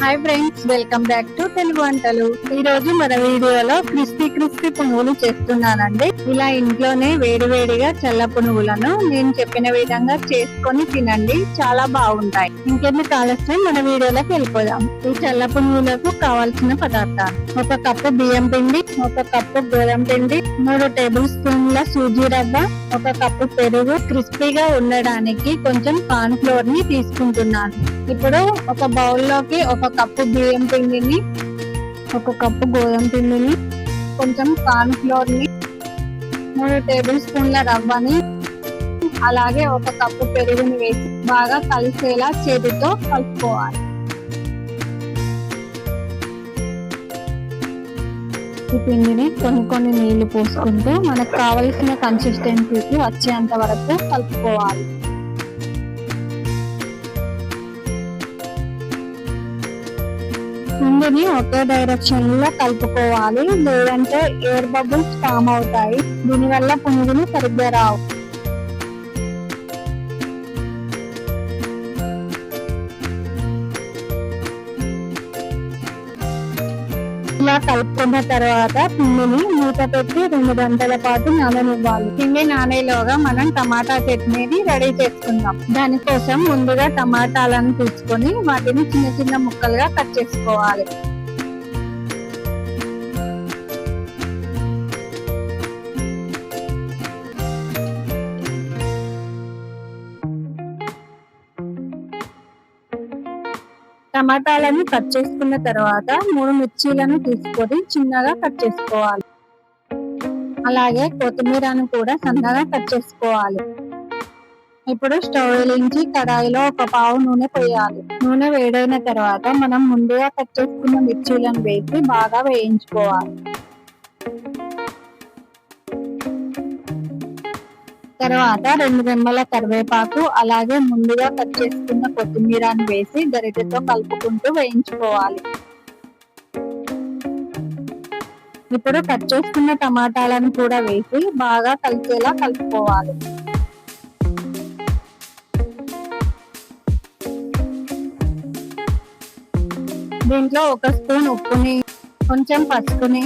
Hi friends, welcome back to Telugu వంటలు. ఈ రోజు మన వీడియోలో క్రిస్పీ పునుగులు చేస్తున్నానండి. ఇలా ఇంట్లోనే వేడివేడిగా చల్ల పునుగులను నేను చెప్పిన విధంగా చేసుకొని తినండి, చాలా బాగుంటాయి. ఇంకెందుకు ఆలస్యం, మన వీడియోలోకి వెళ్ళిపోదాం. ఈ చల్ల పునుగులకు కావాల్సిన పదార్థాలు: 1 కప్పు బియ్యం పిండి, 1 కప్పు గోధుమ పిండి, 3 టేబుల్ స్పూన్ల సూజీ రవ్వ, 1 కప్పు పెరుగు, క్రిస్పీగా ఉండడానికి కొంచెం కార్న్ ఫ్లోర్ ని తీసుకుంటున్నాను. ఇప్పుడు ఒక బౌల్లోకి 1 కప్పు బియ్యం పిండిని, 1 కప్పు గోధుమ పిండిని, కొంచెం కార్న్ ఫ్లోర్ ని, 3 టేబుల్ స్పూన్ల రవ్వని, అలాగే 1 కప్పు పెరుగుని వేసి బాగా కలిసేలా చేతితో కలుపుకోవాలి. ఈ పిండిని కొన్ని నీళ్లు పోసుకుంటూ మనకు కావలసిన కన్సిస్టెన్సీకి వచ్చేంత వరకు కలుపుకోవాలి. పిండిని ఒకే డైరెక్షన్ లో కలుపుకోవాలి, లేదంటే ఎయిర్ బబుల్స్ ఫామ్ అవుతాయి. దీనివల్ల పునుగులు సరిగ్గా రావు. ఇలా కలుపుకున్న తర్వాత పిండిని మూత పెట్టి 2 గంటల పాటు నాననివ్వాలి. పిండి నానేలోగా మనం టమాటా చట్నీని రెడీ చేసుకుందాం. దానికోసం ముందుగా టమాటాలను తీసుకొని వాటిని చిన్న ముక్కలుగా కట్ చేసుకోవాలి. టమాటాలను కట్ చేసుకున్న తర్వాత 3 మిర్చీలను తీసుకొని చిన్నగా కట్ చేసుకోవాలి. అలాగే కొత్తిమీరను కూడా సన్నగా కట్ చేసుకోవాలి. ఇప్పుడు స్టవ్ వెలిగించి కడాయిలో 1 పావు నూనె పోయాలి. నూనె వేడైన తర్వాత మనం ముందుగా కట్ చేసుకున్న మిర్చీలను వేసి బాగా వేయించుకోవాలి. తర్వాత 2 రెమ్మల కరివేపాకు, అలాగే ముందుగా కట్ చేసుకున్న కొత్తిమీరను వేసి గరిటెతో కలుపుకుంటూ వేయించుకోవాలి. ఇప్పుడు కట్ చేసుకున్న టమాటాలను కూడా వేసి బాగా కలిసేలా కలుపుకోవాలి. దీంట్లో 1 స్పూన్ ఉప్పుని, కొంచెం పసుపుని,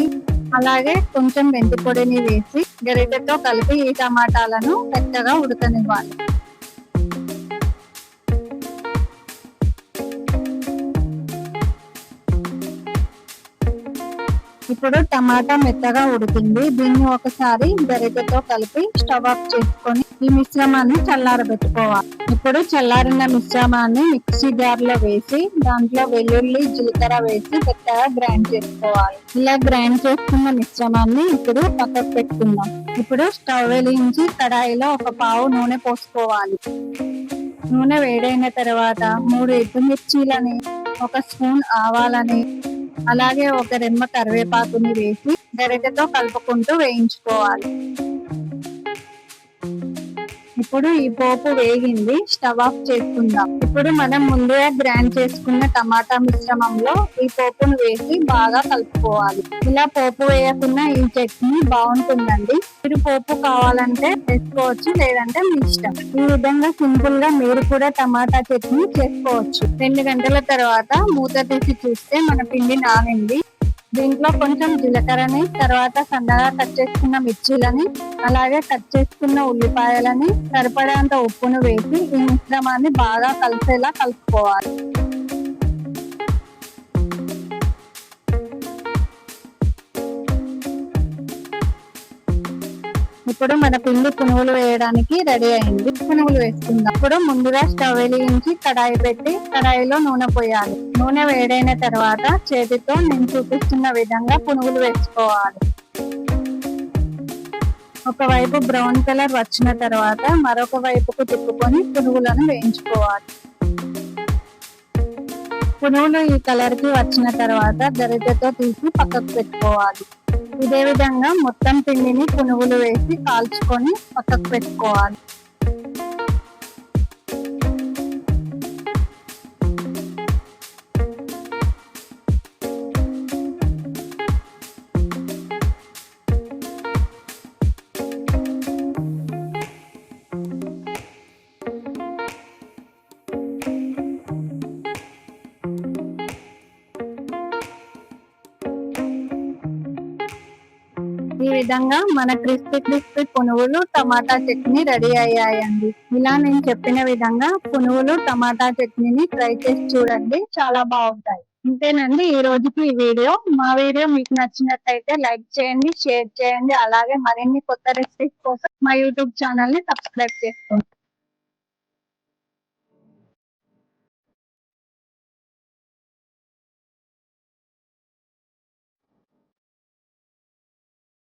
అలాగే కొంచెం మెంతి పొడిని వేసి గరిటెతో కలిపి ఈ టమాటాలను మెత్తగా ఉడకనివ్వాలి. ఇప్పుడు టమాటా మెత్తగా ఉడికింది. దీన్ని ఒకసారి గరిటెతో కలిపి స్టవ్ ఆఫ్ చేసుకొని ఈ మిశ్రమాన్ని చల్లారబెట్టుకోవాలి. ఇప్పుడు చల్లారిన మిశ్రమాన్ని మిక్సీ జార్ లో వేసి దాంట్లో వెల్లుల్లి, జీలకర్ర వేసి మెత్తగా గ్రైండ్ చేసుకోవాలి. ఇలా గ్రైండ్ చేసుకున్న మిశ్రమాన్ని ఇప్పుడు పక్కకు పెట్టుకుందాం. ఇప్పుడు స్టవ్ వెలిగించి కడాయిలో 1 పావు నూనె పోసుకోవాలి. నూనె వేడైన తర్వాత 3 ఎండుమిర్చీలని, 1 స్పూన్ ఆవాలని, అలాగే 1 రెమ్మ కరివేపాకుని వేసి గరిటెతో కలుపుకుంటూ వేయించుకోవాలి. ఇప్పుడు ఈ పోపు వేగింది, స్టవ్ ఆఫ్ చేసుకుందాం. ఇప్పుడు మనం ముందుగా గ్రైండ్ చేసుకున్న టమాటా మిశ్రమంలో ఈ పోపును వేసి బాగా కలుపుకోవాలి. ఇలా పోపు వేయకుండా ఈ చట్నీ బాగుంటుందండి. మీరు పోపు కావాలంటే వేసుకోవచ్చు, లేదంటే మీ ఇష్టం. ఈ విధంగా సింపుల్ గా మీరు కూడా టమాటా చట్నీ చేసుకోవచ్చు. 2 గంటల తర్వాత మూత తీసి చూస్తే మన పిండి నానింది. దీంట్లో కొంచెం జీలకర్రని, తర్వాత సన్నగా కట్ చేసుకున్న మిర్చీలని, అలాగే కట్ చేసుకున్న ఉల్లిపాయలని, సరిపడేంత ఉప్పును వేసి ఈ మిశ్రమాన్ని బాగా కలిసేలా కలుపుకోవాలి. ఇప్పుడు మన పిండి పునుగులు వేయడానికి రెడీ అయింది. పునుగులు వేసుకుందాం. ఇప్పుడు ముందుగా స్టవ్ వెలిగించి కడాయి పెట్టి కడాయిలో నూనె పోయాలి. నూనె వేడైన తర్వాత చేతితో నేను చూపిస్తున్న విధంగా పునుగులు వేసుకోవాలి. ఒకవైపు బ్రౌన్ కలర్ వచ్చిన తర్వాత మరొక వైపుకు తిప్పుకొని పునుగులను వేయించుకోవాలి. పునుగులు ఈ కలర్ కి వచ్చిన తర్వాత గరిటెతో తీసి పక్కకు పెట్టుకోవాలి. ఇదే విధంగా మొత్తం పిండిని పునుగులు వేసి కాల్చుకొని పక్కకు పెట్టుకోవాలి. ఈ విధంగా మన క్రిస్పీ క్రిస్పీ పునుగులు టమాటా చట్నీ రెడీ అయ్యాయండి. ఇలా నేను చెప్పిన విధంగా పునుగులు టమాటా చట్నీని ట్రై చేసి చూడండి, చాలా బాగుంటాయి. అంతేనండి ఈ రోజుకి ఈ వీడియో. మా వీడియో మీకు నచ్చినట్లయితే లైక్ చేయండి, షేర్ చేయండి. అలాగే మరిన్ని కొత్త రెసిపీస్ కోసం మా యూట్యూబ్ ఛానల్ ని సబ్స్క్రైబ్ చేసుకోండి.